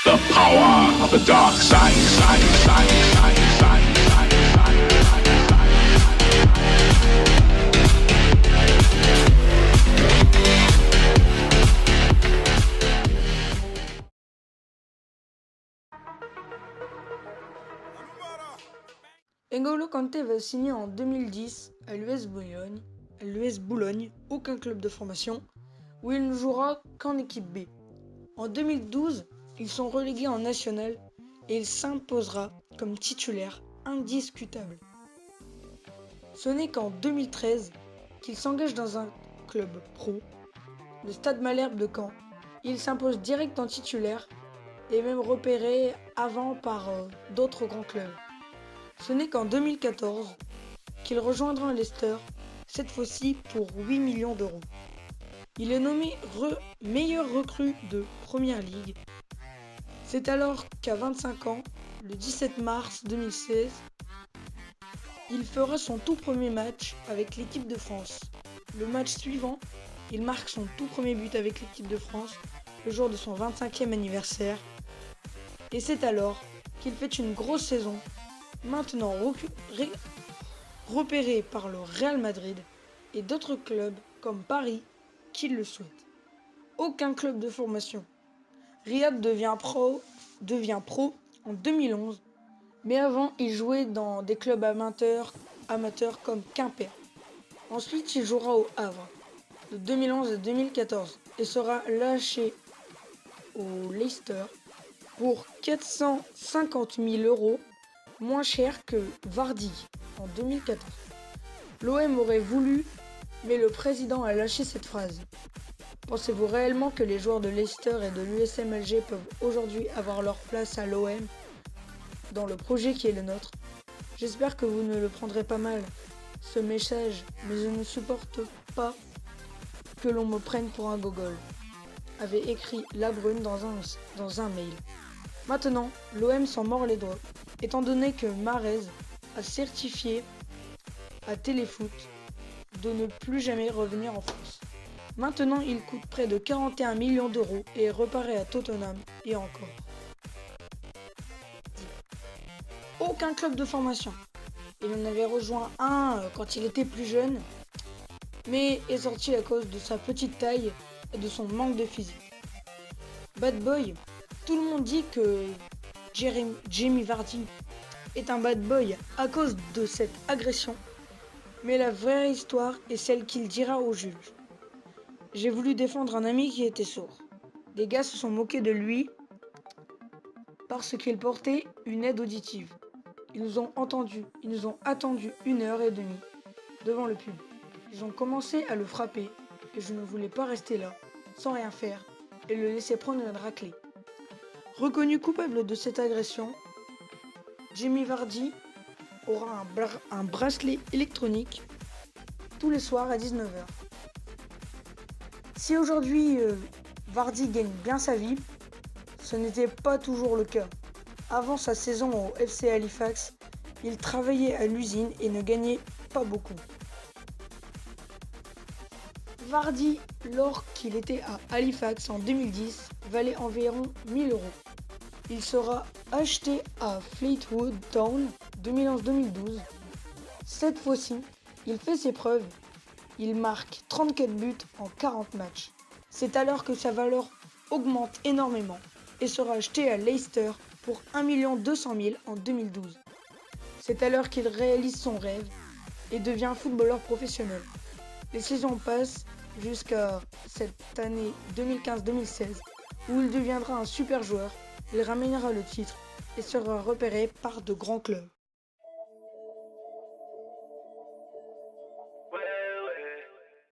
The power of the dark side, side, side, side, side, side, side, side, side. N'Golo Kanté va signer en 2010 à l'US Boulogne, aucun club de formation, où il ne jouera qu'en équipe B. En 2012, ils sont relégués en national et il s'imposera comme titulaire indiscutable. Ce n'est qu'en 2013 qu'il s'engage dans un club pro, le Stade Malherbe de Caen. Il s'impose direct en titulaire et même repéré avant par d'autres grands clubs. Ce n'est qu'en 2014 qu'il rejoindra Leicester, cette fois-ci pour 8 millions d'euros. Il est nommé meilleur recrue de Première Ligue. C'est alors qu'à 25 ans, le 17 mars 2016, il fera son tout premier match avec l'équipe de France. Le match suivant, il marque son tout premier but avec l'équipe de France, le jour de son 25e anniversaire. Et c'est alors qu'il fait une grosse saison, maintenant repéré par le Real Madrid et d'autres clubs comme Paris qui le souhaitent. Aucun club de formation. Riyad devient pro en 2011, mais avant il jouait dans des clubs amateurs comme Quimper. Ensuite il jouera au Havre de 2011 à 2014 et sera lâché au Leicester pour 450 000 euros, moins cher que Vardy en 2014. L'OM aurait voulu, mais le président a lâché cette phrase. Pensez-vous réellement que les joueurs de Leicester et de l'USM Alger peuvent aujourd'hui avoir leur place à l'OM dans le projet qui est le nôtre? J'espère que vous ne le prendrez pas mal, ce message, mais je ne supporte pas que l'on me prenne pour un gogol, avait écrit Labrune dans un mail. Maintenant, l'OM s'en mord les doigts, étant donné que Mahrez a certifié à Téléfoot de ne plus jamais revenir en France. Maintenant, il coûte près de 41 millions d'euros et est reparé à Tottenham et encore. Aucun club de formation. Il en avait rejoint un quand il était plus jeune, mais est sorti à cause de sa petite taille et de son manque de physique. Bad boy, tout le monde dit que Jamie Vardy est un bad boy à cause de cette agression, mais la vraie histoire est celle qu'il dira au juge. J'ai voulu défendre un ami qui était sourd. Des gars se sont moqués de lui parce qu'il portait une aide auditive. Ils nous ont attendu 1h30 devant le pub. Ils ont commencé à le frapper et je ne voulais pas rester là, sans rien faire, et le laisser prendre une raclée. Reconnu coupable de cette agression, Jamie Vardy aura un bracelet électronique tous les soirs à 19h. Si aujourd'hui Vardy gagne bien sa vie, ce n'était pas toujours le cas. Avant sa saison au FC Halifax, il travaillait à l'usine et ne gagnait pas beaucoup. Vardy, lors qu'il était à Halifax en 2010, valait environ 1000 euros. Il sera acheté à Fleetwood Town 2011-2012. Cette fois-ci, il fait ses preuves. Il marque 34 buts en 40 matchs. C'est alors que sa valeur augmente énormément et sera acheté à Leicester pour 1 200 000 en 2012. C'est alors qu'il réalise son rêve et devient footballeur professionnel. Les saisons passent jusqu'à cette année 2015-2016 où il deviendra un super joueur, il ramènera le titre et sera repéré par de grands clubs.